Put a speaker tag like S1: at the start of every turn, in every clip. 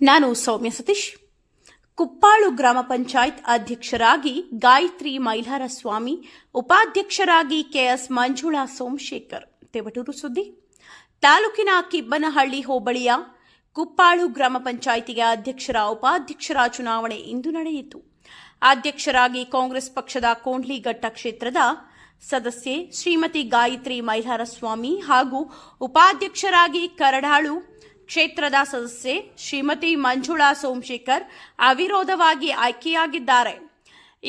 S1: ನಾನು ಸೌಮ್ಯ ಸತೀಶ್. ಕುಪ್ಪಾಳು ಗ್ರಾಮ ಪಂಚಾಯತ್ ಅಧ್ಯಕ್ಷರಾಗಿ ಗಾಯತ್ರಿ ಮೈಲಾರಸ್ವಾಮಿ, ಉಪಾಧ್ಯಕ್ಷರಾಗಿ ಕೆಎಸ್ ಮಂಜುಳಾ ಸೋಮಶೇಖರ್. ತೆವಟೂರು ಸುದ್ದಿ. ತಾಲೂಕಿನ ಕಿಬ್ಬನಹಳ್ಳಿ ಹೋಬಳಿಯ ಕುಪ್ಪಾಳು ಗ್ರಾಮ ಪಂಚಾಯಿತಿಗೆ ಅಧ್ಯಕ್ಷರ ಉಪಾಧ್ಯಕ್ಷರ ಚುನಾವಣೆ ಇಂದು ನಡೆಯಿತು. ಅಧ್ಯಕ್ಷರಾಗಿ ಕಾಂಗ್ರೆಸ್ ಪಕ್ಷದ ಕೋಂಡ್ಲಿಘಟ್ಟ ಕ್ಷೇತ್ರದ ಸದಸ್ಯೆ ಶ್ರೀಮತಿ ಗಾಯತ್ರಿ ಮೈಲಾರಸ್ವಾಮಿ ಹಾಗೂ ಉಪಾಧ್ಯಕ್ಷರಾಗಿ ಕರಡಾಳು ಕ್ಷೇತ್ರದ ಸದಸ್ಯೆ ಶ್ರೀಮತಿ ಮಂಜುಳಾ ಸೋಮಶೇಖರ್ ಅವಿರೋಧವಾಗಿ ಆಯ್ಕೆಯಾಗಿದ್ದಾರೆ.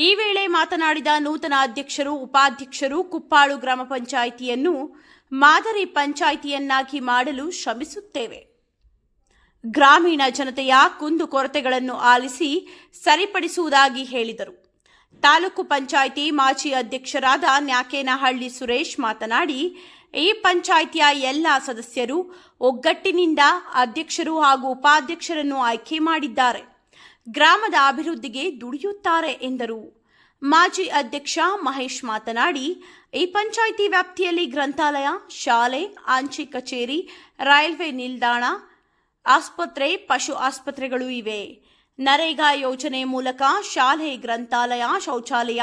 S1: ಈ ವೇಳೆ ಮಾತನಾಡಿದ ನೂತನ ಅಧ್ಯಕ್ಷರು, ಉಪಾಧ್ಯಕ್ಷರು ಕುಪ್ಪಾಳು ಗ್ರಾಮ ಪಂಚಾಯಿತಿಯನ್ನು ಮಾದರಿ ಪಂಚಾಯಿತಿಯನ್ನಾಗಿ ಮಾಡಲು ಶ್ರಮಿಸುತ್ತೇವೆ. ಗ್ರಾಮೀಣ ಜನತೆಯ ಕುಂದುಕೊರತೆಗಳನ್ನು ಆಲಿಸಿ ಸರಿಪಡಿಸುವುದಾಗಿ ಹೇಳಿದರು. ತಾಲೂಕು ಪಂಚಾಯಿತಿ ಮಾಜಿ ಅಧ್ಯಕ್ಷರಾದ ನ್ಯಾಕೇನಹಳ್ಳಿ ಸುರೇಶ್ ಮಾತನಾಡಿ, ಈ ಪಂಚಾಯಿತಿಯ ಎಲ್ಲ ಸದಸ್ಯರು ಒಗ್ಗಟ್ಟಿನಿಂದ ಅಧ್ಯಕ್ಷರು ಹಾಗೂ ಉಪಾಧ್ಯಕ್ಷರನ್ನು ಆಯ್ಕೆ ಮಾಡಿದ್ದಾರೆ. ಗ್ರಾಮದ ಅಭಿವೃದ್ಧಿಗೆ ದುಡಿಯುತ್ತಾರೆ ಎಂದರು. ಮಾಜಿ ಅಧ್ಯಕ್ಷ ಮಹೇಶ್ ಮಾತನಾಡಿ, ಈ ಪಂಚಾಯಿತಿ ವ್ಯಾಪ್ತಿಯಲ್ಲಿ ಗ್ರಂಥಾಲಯ, ಶಾಲೆ, ಅಂಚೆ ಕಚೇರಿ, ರೈಲ್ವೆ ನಿಲ್ದಾಣ, ಆಸ್ಪತ್ರೆ, ಪಶು ಆಸ್ಪತ್ರೆಗಳು ಇವೆ. ನರೇಗಾ ಯೋಜನೆ ಮೂಲಕ ಶಾಲೆ, ಗ್ರಂಥಾಲಯ, ಶೌಚಾಲಯ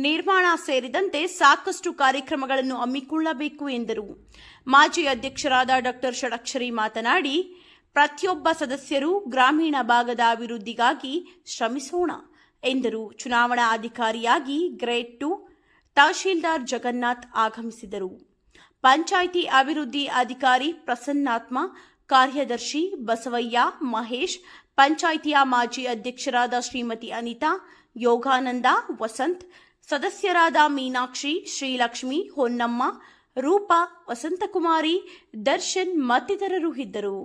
S1: ನಿರ್ಮಾಣ ಸೇರಿದಂತೆ ಸಾಕಷ್ಟು ಕಾರ್ಯಕ್ರಮಗಳನ್ನು ಹಮ್ಮಿಕೊಳ್ಳಬೇಕು ಎಂದರು. ಮಾಜಿ ಅಧ್ಯಕ್ಷರಾದ ಡಾ ಷಡಕ್ಷರಿ ಮಾತನಾಡಿ, ಪ್ರತಿಯೊಬ್ಬ ಸದಸ್ಯರು ಗ್ರಾಮೀಣ ಭಾಗದ ಅಭಿವೃದ್ಧಿಗಾಗಿ ಶ್ರಮಿಸೋಣ ಎಂದರು. ಚುನಾವಣಾ ಅಧಿಕಾರಿಯಾಗಿ ಗ್ರೇಡ್ 2 ತಹಶೀಲ್ದಾರ್ ಜಗನ್ನಾಥ್ ಆಗಮಿಸಿದರು. ಪಂಚಾಯಿತಿ ಅಭಿವೃದ್ಧಿ ಅಧಿಕಾರಿ ಪ್ರಸನ್ನಾತ್ಮ, ಕಾರ್ಯದರ್ಶಿ ಬಸವಯ್ಯ, ಮಹೇಶ್, ಪಂಚಾಯಿತಿಯ ಮಾಜಿ ಅಧ್ಯಕ್ಷರಾದ ಶ್ರೀಮತಿ ಅನಿತಾ, ಯೋಗಾನಂದ, ವಸಂತ್, ಸದಸ್ಯರಾದ ಮೀನಾಕ್ಷಿ, ಶ್ರೀಲಕ್ಷ್ಮಿ, ಹೊನ್ನಮ್ಮ, ರೂಪಾ, ವಸಂತಕುಮಾರಿ, ದರ್ಶನ್ ಮತ್ತಿತರರು ಇದ್ದರು.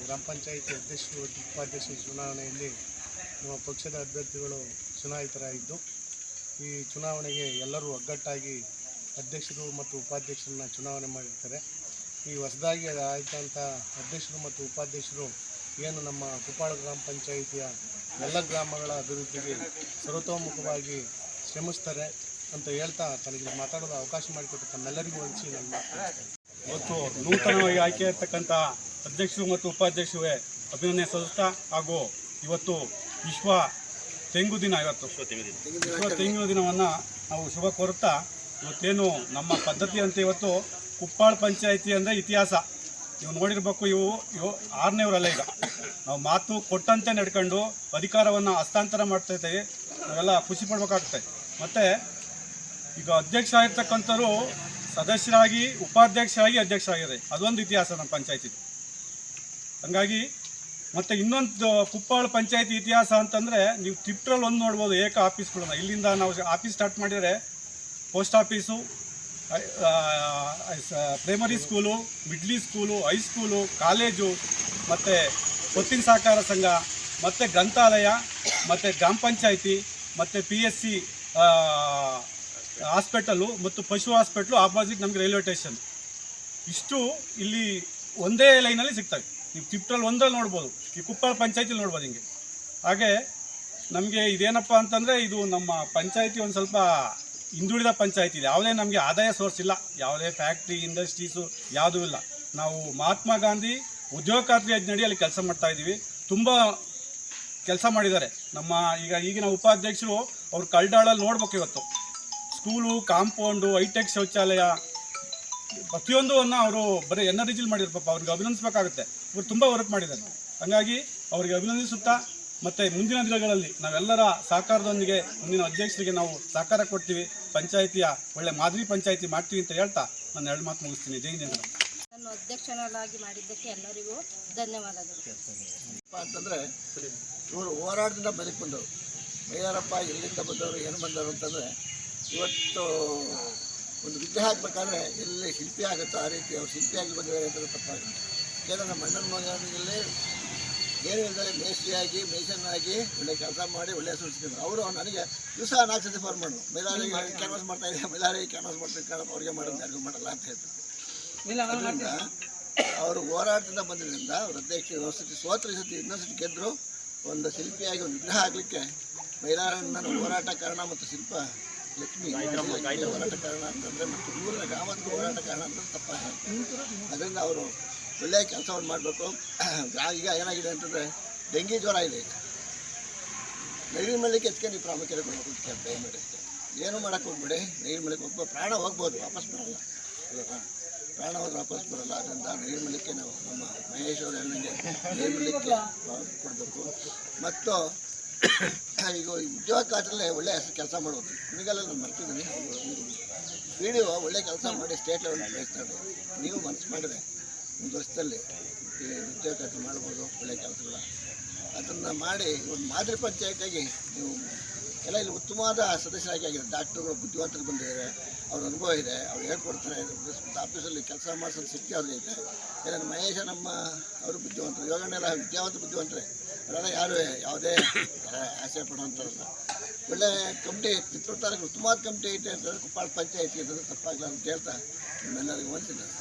S2: ಗ್ರಾಮ ಪಂಚಾಯಿತಿ ಅಧ್ಯಕ್ಷರು, ಉಪಾಧ್ಯಕ್ಷರ ಚುನಾವಣೆಯಲ್ಲಿ ನಮ್ಮ ಪಕ್ಷದ ಅಭ್ಯರ್ಥಿಗಳು ಚುನಾಯಿತರಾಗಿದ್ದು, ಈ ಚುನಾವಣೆಗೆ ಎಲ್ಲರೂ ಒಗ್ಗಟ್ಟಾಗಿ ಅಧ್ಯಕ್ಷರು ಮತ್ತು ಉಪಾಧ್ಯಕ್ಷರನ್ನ ಚುನಾವಣೆ ಮಾಡಿರ್ತಾರೆ. ಈ ಹೊಸದಾಗಿ ಆಯ್ತಂಥ ಅಧ್ಯಕ್ಷರು ಮತ್ತು ಉಪಾಧ್ಯಕ್ಷರು ಏನು ನಮ್ಮ ಕುಪ್ಪಾಳು ಗ್ರಾಮ ಪಂಚಾಯಿತಿಯ ಎಲ್ಲ ಗ್ರಾಮಗಳ ಅಭಿವೃದ್ಧಿಗೆ ಸರ್ವತೋಮುಖವಾಗಿ ಶ್ರಮಿಸ್ತಾರೆ ಅಂತ ಹೇಳ್ತಾ ತನಗೆ ಮಾತಾಡೋದು ಅವಕಾಶ ಮಾಡಿಕೊಟ್ಟು ತಮ್ಮೆಲ್ಲರಿಗೂ ಹಂಚಿ ನಾನು ಮಾತಾಡ್ತೇನೆ.
S3: ಇವತ್ತು ನೂತನವಾಗಿ ಆಯ್ಕೆ ಇರ್ತಕ್ಕಂಥ ಅಧ್ಯಕ್ಷರು ಮತ್ತು ಉಪಾಧ್ಯಕ್ಷರೇ ಅಭಿನಂದನೆ ಸಲ್ಲಿಸ್ತಾ, ಹಾಗೂ ಇವತ್ತು ವಿಶ್ವ ತೆಂಗು ದಿನ, ವಿಶ್ವ ತೆಂಗಿನ ದಿನವನ್ನು ನಾವು ಶುಭ ಕೋರುತ್ತಾ, ಇವತ್ತೇನು ನಮ್ಮ ಪದ್ಧತಿ ಅಂತ ಇವತ್ತು ಕುಪ್ಪಾಳು ಪಂಚಾಯಿತಿ ಅಂದರೆ ಇತಿಹಾಸ ನೀವು ನೋಡಿರ್ಬೇಕು. ಇವು 6ನೇವರಲ್ಲ. ಈಗ ನಾವು ಮಾತು ಕೊಟ್ಟಂತೆ ನಡ್ಕೊಂಡು ಅಧಿಕಾರವನ್ನು ಹಸ್ತಾಂತರ ಮಾಡ್ತಾ ಇದ್ದೇವೆ. ನಾವೆಲ್ಲ ಖುಷಿ ಪಡ್ಬೇಕಾಗುತ್ತೆ. ಮತ್ತು ಈಗ ಅಧ್ಯಕ್ಷ ಆಗಿರ್ತಕ್ಕಂಥವ್ರು ಸದಸ್ಯರಾಗಿ, ಉಪಾಧ್ಯಕ್ಷರಾಗಿ, ಅಧ್ಯಕ್ಷರಾಗಿದೆ. ಅದೊಂದು ಇತಿಹಾಸ ನಮ್ಮ ಪಂಚಾಯತಿ. ಹಾಗಾಗಿ ಮತ್ತು ಇನ್ನೊಂದು ಕುಪ್ಪಾಳು ಪಂಚಾಯತಿ ಇತಿಹಾಸ ಅಂತಂದರೆ, ನೀವು ತಿಪ್ಟ್ರಲ್ಲಿ ಒಂದು ನೋಡ್ಬೋದು, ಏಕ ಆಫೀಸ್ಗಳನ್ನ. ಇಲ್ಲಿಂದ ನಾವು ಆಫೀಸ್ ಸ್ಟಾರ್ಟ್ ಮಾಡಿದರೆ post office, primary school, middle school, high school, college, ಮತ್ತು ಒತ್ತಿನ ಸಹಕಾರ ಸಂಘ, ಮತ್ತು ಗ್ರಂಥಾಲಯ, ಮತ್ತು ಗ್ರಾಮ ಪಂಚಾಯಿತಿ, ಮತ್ತು PSC ಹಾಸ್ಪಿಟಲು ಮತ್ತು ಪಶು ಹಾಸ್ಪಿಟ್ಲು ಆಪೋಸಿಟ್ ನಮಗೆ ರೈಲ್ವೆ ಸ್ಟೇಷನ್. ಇಷ್ಟು ಇಲ್ಲಿ ಒಂದೇ ಲೈನಲ್ಲಿ ಸಿಗ್ತವೆ. ನೀವು ತಿಪ್ಟ್ರಲ್ಲಿ ಒಂದರಲ್ಲಿ ನೋಡ್ಬೋದು, ಈ ಕುಪ್ಪಾಳು ಪಂಚಾಯತಿಲಿ ನೋಡ್ಬೋದು ಹಿಂಗೆ. ಹಾಗೆ ನಮಗೆ ಇದೇನಪ್ಪ ಅಂತಂದರೆ, ಇದು ನಮ್ಮ ಪಂಚಾಯತಿ ಒಂದು ಸ್ವಲ್ಪ ಹಿಂದುಳಿದ ಪಂಚಾಯತಿ ಇದೆ. ಯಾವುದೇ ನಮಗೆ ಆದಾಯ ಸೋರ್ಸ್ ಇಲ್ಲ, ಯಾವುದೇ ಫ್ಯಾಕ್ಟ್ರಿ, ಇಂಡಸ್ಟ್ರೀಸು ಯಾವುದೂ ಇಲ್ಲ. ನಾವು ಮಹಾತ್ಮ ಗಾಂಧಿ ಉದ್ಯೋಗ ಖಾತ್ರಿ ಯೋಜನೆಯಲ್ಲಿ ಕೆಲಸ ಮಾಡ್ತಾಯಿದ್ದೀವಿ. ತುಂಬ ಕೆಲಸ ಮಾಡಿದ್ದಾರೆ ನಮ್ಮ ಈಗಿನ ಉಪಾಧ್ಯಕ್ಷರು. ಅವ್ರು ಕಲ್ಡಾಳಲ್ಲಿ ನೋಡ್ಬೇಕು, ಇವತ್ತು ಸ್ಕೂಲು, ಕಾಂಪೌಂಡು, ಹೈಟೆಕ್ ಶೌಚಾಲಯ ಪ್ರತಿಯೊಂದನ್ನು ಅವರು ಬರೀ ಎನರ್ಜಿಲ್ ಮಾಡಿರ್ಬೇಕು. ಅವ್ರಿಗೆ ಅಭಿನಂದಿಸಬೇಕಾಗುತ್ತೆ. ಇವರು ತುಂಬ ವರ್ಕ್ ಮಾಡಿದ್ದಾರೆ. ಹಾಗಾಗಿ ಅವರಿಗೆ ಅಭಿನಂದಿಸುತ್ತಾ, ಮತ್ತು ಮುಂದಿನ ದಿನಗಳಲ್ಲಿ ನಾವೆಲ್ಲರ ಸಹಕಾರದೊಂದಿಗೆ ಮುಂದಿನ ಅಧ್ಯಕ್ಷರಿಗೆ ನಾವು ಸಹಕಾರ ಕೊಡ್ತೀವಿ. ಪಂಚಾಯಿತಿಯ ಒಳ್ಳೆ ಮಾದರಿ ಪಂಚಾಯಿತಿ ಮಾಡ್ತೀವಿ ಅಂತ ಹೇಳ್ತಾ ನಾನು 2 ಮಾತು ಮುಗಿಸ್ತೀನಿ. ಜೈ ಹಿಂದ್.
S4: ನಾನು ಅಧ್ಯಕ್ಷನಾಗಿ ಮಾಡಿದ್ದಕ್ಕೆ ಎಲ್ಲರಿಗೂ ಧನ್ಯವಾದಗಳು.
S5: ಅಂತಂದರೆ ಇವರು ಹೋರಾಟದಿಂದ ಬದುಕು ಬಂದವರು. ಮೈಲಾರಪ್ಪ ಎಲ್ಲಿಂದ ಬಂದವರು, ಏನು ಬಂದವರು ಅಂತಂದರೆ, ಇವತ್ತು ಒಂದು ವಿದ್ಯೆ ಹಾಕಬೇಕಾದ್ರೆ ಎಲ್ಲಿ ಶಿಲ್ಪಿ ಆಗುತ್ತೋ ಆ ರೀತಿ ಅವ್ರು ಶಿಲ್ಪಿಯಾಗಿ ಬಂದಿದ್ದಾರೆ ಅಂತ ತಪ್ಪಾಗುತ್ತೆ. ಯಾಕೆಂದರೆ ನಮ್ಮ ಅಣ್ಣನ ಮಗನಿಗೆ ಏನು ಇಲ್ಲದೆ ಮೇಸ್ಟ್ರಿಯಾಗಿ, ಮೇಷನ್ನಾಗಿ ಒಳ್ಳೆ ಕೆಲಸ ಮಾಡಿ ಒಳ್ಳೆಯ ಸುಳಿಸಿದ್ರು. ಅವರು ನನಗೆ ದಿವಸ 4 ಸತಿ ಫೋನ್ ಮಾಡೋದು, ಮೈಲಾರಿಗೆ ಕ್ಯಾನ್ವಾಸ್ ಮಾಡ್ತಾಯಿದ್ದೆ, ಮೈಲಾರಿಗೆ ಕ್ಯಾನ್ವಾಸ್ ಮಾಡ್ಬೇಕು, ಅವ್ರಿಗೆ ಮಾಡೋದು, ಯಾರಿಗೂ ಮಾಡಲ್ಲ ಅಂತ ಹೇಳ್ತಿದ್ರು. ಅದರಿಂದ ಅವರು ಹೋರಾಟದಿಂದ ಬಂದಿದ್ದರಿಂದ ಅವ್ರ ಅಧ್ಯಕ್ಷ ಸತಿ ಸೋತ್ರ, ಸತಿ ಇನ್ನೊಂದು ಸತಿ ಗೆದ್ದರು. ಒಂದು ಶಿಲ್ಪಿಯಾಗಿ ಒಂದು ವಿಗ್ರಹ ಆಗಲಿಕ್ಕೆ ಮೈಲಾರಣ್ಣನ ಹೋರಾಟ ಕಾರಣ ಮತ್ತು ಶಿಲ್ಪ ಲಕ್ಷ್ಮಿ ಹೋರಾಟ ಕಾರಣ ಅಂತಂದರೆ ಮತ್ತು ಊರಿನ ಗ್ರಾಮದ ಹೋರಾಟ ಕಾರಣ ಅಂತ ತಪ್ಪಾಗುತ್ತೆ. ಅದರಿಂದ ಅವರು ಒಳ್ಳೆಯ ಕೆಲಸವನ್ನು ಮಾಡಬೇಕು. ಈಗ ಏನಾಗಿದೆ ಅಂತಂದರೆ ಡೆಂಗಿ ಜ್ವರ ಇದೆ, ನೀರಿನ ಮೇಲಕ್ಕೆ ಹೆಚ್ಚಿಗೆ ನೀವು ಪ್ರಾಮುಖ್ಯತೆ ಕೊಡಬೇಕು. ದಯಮಾಡಿ ಅಷ್ಟೇ, ಏನು ಮಾಡೋಕ್ಕೆ ಹೋಗ್ಬೇಡಿ. ನೀರಿನ ಮೇಲಕ್ಕೆ ಹೋಗ್ಬೋದು, ಪ್ರಾಣ ಹೋಗ್ಬೋದು, ವಾಪಸ್ ಬರೋಲ್ಲ ಅಲ್ವಾ? ಪ್ರಾಣ ಹೋದ್ರೆ ವಾಪಸ್ ಬರೋಲ್ಲ. ಅದರಿಂದ ನೀರಿನ ಮೇಲಕ್ಕೆ ನಾವು ನಮ್ಮ ಮಹೇಶ್ ಅವರು ಹೇಳಿದಂಗೆ ನೀರಿನ ಮೇಲಕ್ಕೆ ಕೊಡಬೇಕು. ಮತ್ತು ಈಗ ಉದ್ಯೋಗ ಖಾತ್ರಲ್ಲಿ ಒಳ್ಳೆಯ ಕೆಲಸ ಮಾಡ್ಬೋದು. ನಿಮಗೆಲ್ಲ ನಾನು ಮರ್ತಿದ್ದೀನಿ, ವಿಡಿಯೋ ಒಳ್ಳೆ ಕೆಲಸ ಮಾಡಿ ಸ್ಟೇಟ್ ಲೆವೆಲ್ ಬೆಳೆಸ್ತಾರೆ. ನೀವು ಮನಸ್ಸು ಮಾಡಿದ್ರೆ ಒಂದು ವರ್ಷದಲ್ಲಿ ಈ ಉದ್ಯೋಗ ಖಾತ್ರಿ ಮಾಡ್ಬೋದು, ಒಳ್ಳೆಯ ಕೆಲಸಗಳ ಅದನ್ನು ಮಾಡಿ ಒಂದು ಮಾದರಿ ಪಂಚಾಯತಿಯಾಗಿ ನೀವು ಎಲ್ಲ ಇಲ್ಲಿ ಉತ್ತಮವಾದ ಸದಸ್ಯರಾಗಿ ಆಗಿದೆ. ಡಾಕ್ಟ್ರುಗಳು ಬುದ್ಧಿವಂತರು ಬಂದಿದ್ದಾರೆ, ಅವ್ರ ಅನುಭವ ಇದೆ, ಅವ್ರು ಹೇಳ್ಕೊಡ್ತಾರೆ. ಆಫೀಸಲ್ಲಿ ಕೆಲಸ ಮಾಡಿಸೋದು ಶಕ್ತಿ ಅವ್ರಿಗೆ ಐತೆ. ಯಾಕಂದರೆ ಮಹೇಶ ನಮ್ಮ ಅವರು ಬುದ್ಧಿವಂತರು, ಯೋಗನೆಲ್ಲ ಬುದ್ಧಿವಂತರೇ. ಅವರೆಲ್ಲ ಯಾರು ಯಾವುದೇ ಆಸೆ ಪಡೋಂಥರಲ್ಲ. ಒಳ್ಳೆ ಕಮಿಟಿ, ತಿಪ್ಪೂರು ತಾಲೂಕು ಉತ್ತಮವಾದ ಕಮಿಟಿ ಐತೆ ಅಂತಂದರೆ ಕುಪ್ಪಾಳ ಪಂಚಾಯತಿ ಅಂತಂದರೆ ತಪ್ಪಾಗಲ್ಲ ಅಂತ ಹೇಳ್ತಾ ನಿಮ್ಮೆಲ್ಲರಿಗೂ ವಂದಿಸಿದ್ದಾರೆ.